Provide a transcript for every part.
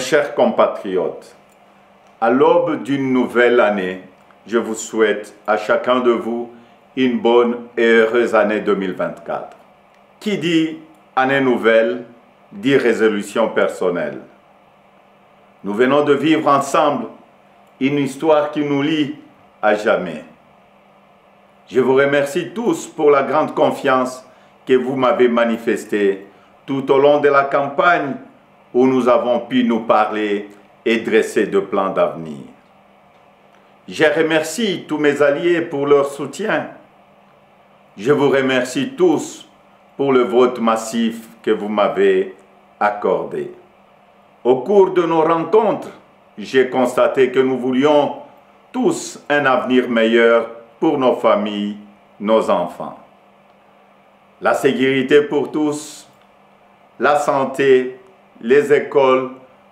chers compatriotes, à l'aube d'une nouvelle année, je vous souhaite à chacun de vous une bonne et heureuse année 2024. Qui dit année nouvelle, dit résolution personnelle. Nous venons de vivre ensemble une histoire qui nous lie à jamais. Je vous remercie tous pour la grande confiance que vous m'avez manifestée tout au long de la campagne où nous avons pu nous parler et dresser de plans d'avenir. Je remercie tous mes alliés pour leur soutien. Je vous remercie tous pour le vote massif que vous m'avez accordé. Au cours de nos rencontres, j'ai constaté que nous voulions tous un avenir meilleur pour nos familles, nos enfants. La sécurité pour tous, la santé, les écoles,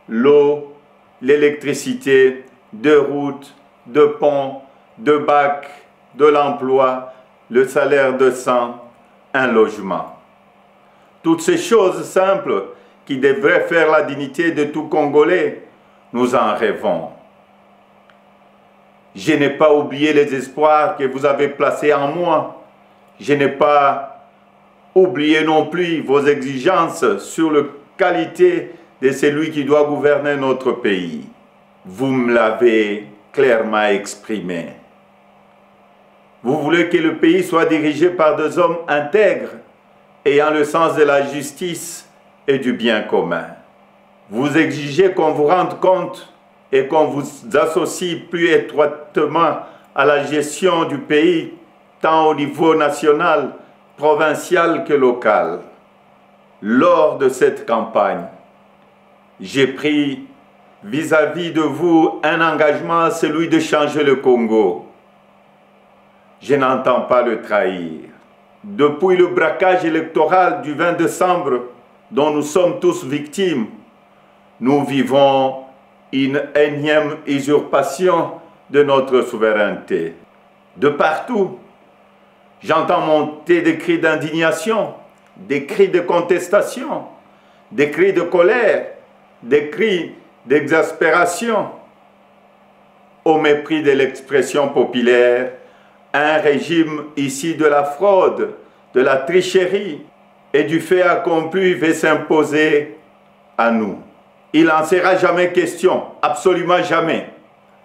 l'eau, l'électricité, de routes, de ponts, de bacs, de l'emploi, le salaire décent, un logement. Toutes ces choses simples qui devraient faire la dignité de tout Congolais, nous en rêvons. Je n'ai pas oublié les espoirs que vous avez placés en moi. Je n'ai pas oublié non plus vos exigences sur la qualité de celui qui doit gouverner notre pays. Vous me l'avez clairement exprimé. Vous voulez que le pays soit dirigé par des hommes intègres, ayant le sens de la justice et du bien commun. Vous exigez qu'on vous rende compte et qu'on vous associe plus étroitement à la gestion du pays, tant au niveau national, provincial que local. Lors de cette campagne, j'ai pris vis-à-vis de vous un engagement, celui de changer le Congo. Je n'entends pas le trahir. Depuis le braquage électoral du 20 décembre, dont nous sommes tous victimes, nous vivons une énième usurpation de notre souveraineté. De partout, j'entends monter des cris d'indignation, des cris de contestation, des cris de colère, des cris d'exaspération. Au mépris de l'expression populaire, un régime issu de la fraude, de la tricherie et du fait accompli veut s'imposer à nous. Il n'en sera jamais question, absolument jamais.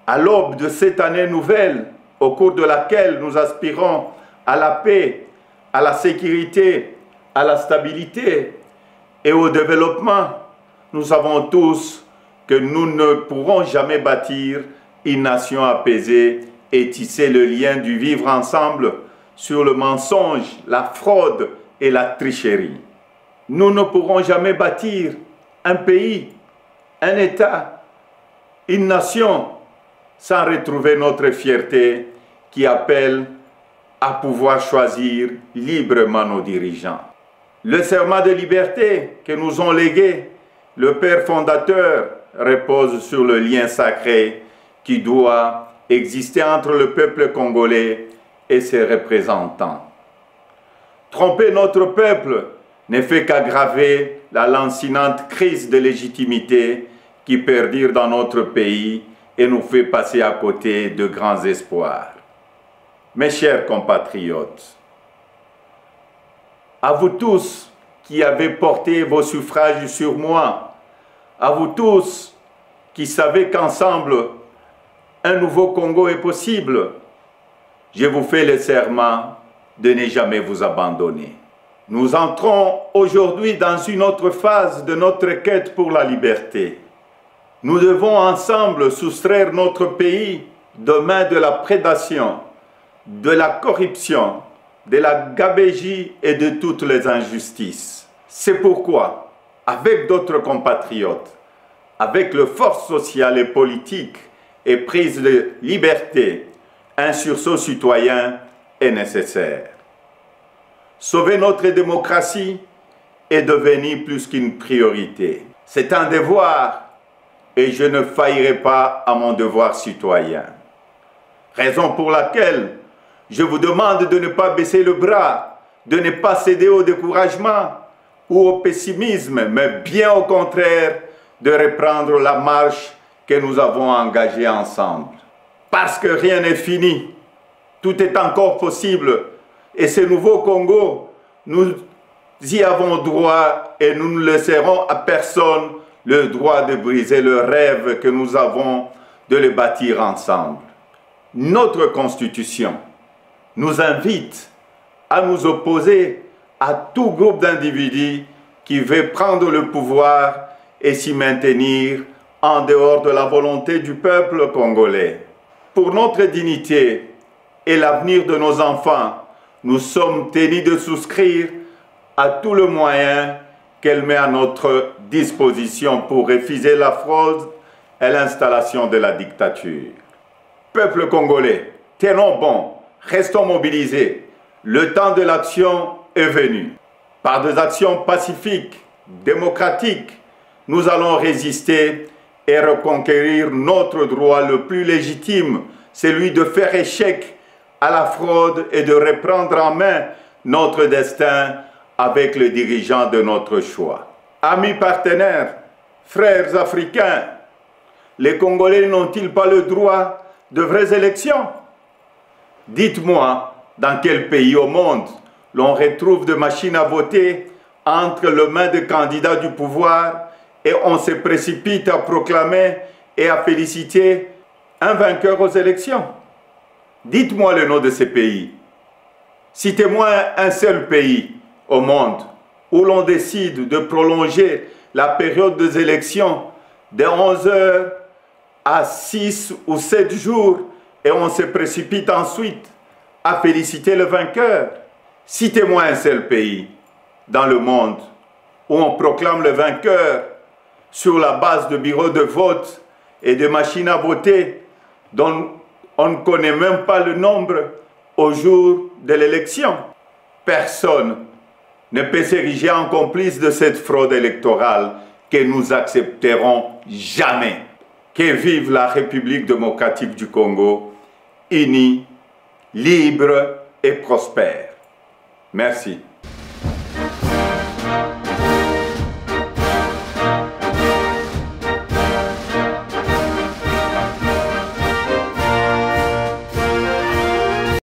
À l'aube de cette année nouvelle, au cours de laquelle nous aspirons à la paix, à la sécurité, à la stabilité et au développement, nous savons tous que nous ne pourrons jamais bâtir une nation apaisée et tisser le lien du vivre ensemble sur le mensonge, la fraude et la tricherie. Nous ne pourrons jamais bâtir un pays, un État, une nation sans retrouver notre fierté qui appelle à pouvoir choisir librement nos dirigeants. Le serment de liberté que nous ont légué le Père fondateur repose sur le lien sacré qui doit exister entre le peuple congolais et ses représentants. Tromper notre peuple ne fait qu'aggraver la lancinante crise de légitimité qui perdure dans notre pays et nous fait passer à côté de grands espoirs. Mes chers compatriotes, à vous tous qui avez porté vos suffrages sur moi, à vous tous qui savez qu'ensemble, un nouveau Congo est possible, je vous fais le serment de ne jamais vous abandonner. Nous entrons aujourd'hui dans une autre phase de notre quête pour la liberté. Nous devons ensemble soustraire notre pays des mains de la prédation, de la corruption, de la gabegie et de toutes les injustices. C'est pourquoi, avec d'autres compatriotes, avec les forces sociales et politiques et prise de liberté, un sursaut citoyen est nécessaire. Sauver notre démocratie est devenu plus qu'une priorité. C'est un devoir et je ne faillirai pas à mon devoir citoyen. Raison pour laquelle je vous demande de ne pas baisser le bras, de ne pas céder au découragement ou au pessimisme, mais bien au contraire, de reprendre la marche que nous avons engagée ensemble. Parce que rien n'est fini, tout est encore possible. Et ce nouveau Congo, nous y avons droit et nous ne laisserons à personne le droit de briser le rêve que nous avons de le bâtir ensemble. Notre Constitution nous invite à nous opposer à tout groupe d'individus qui veut prendre le pouvoir et s'y maintenir en dehors de la volonté du peuple congolais. Pour notre dignité et l'avenir de nos enfants, nous sommes tenus de souscrire à tout le moyen qu'elle met à notre disposition pour refuser la fraude et l'installation de la dictature. Peuple congolais, tenons bon, restons mobilisés. Le temps de l'action est venu. Par des actions pacifiques, démocratiques, nous allons résister et reconquérir notre droit le plus légitime, celui de faire échec à la fraude et de reprendre en main notre destin avec les dirigeants de notre choix. Amis partenaires, frères africains, les Congolais n'ont-ils pas le droit de vraies élections? Dites-moi, dans quel pays au monde l'on retrouve des machines à voter entre les mains des candidats du pouvoir et on se précipite à proclamer et à féliciter un vainqueur aux élections? Dites-moi le nom de ces pays. Citez-moi un seul pays au monde où l'on décide de prolonger la période des élections de 11 heures à 6 ou 7 jours et on se précipite ensuite à féliciter le vainqueur. Citez-moi un seul pays dans le monde où on proclame le vainqueur sur la base de bureaux de vote et de machines à voter dont on ne connaît même pas le nombre au jour de l'élection. Personne ne peut s'ériger en complice de cette fraude électorale que nous accepterons jamais. Que vive la République démocratique du Congo, unie, libre et prospère. Merci.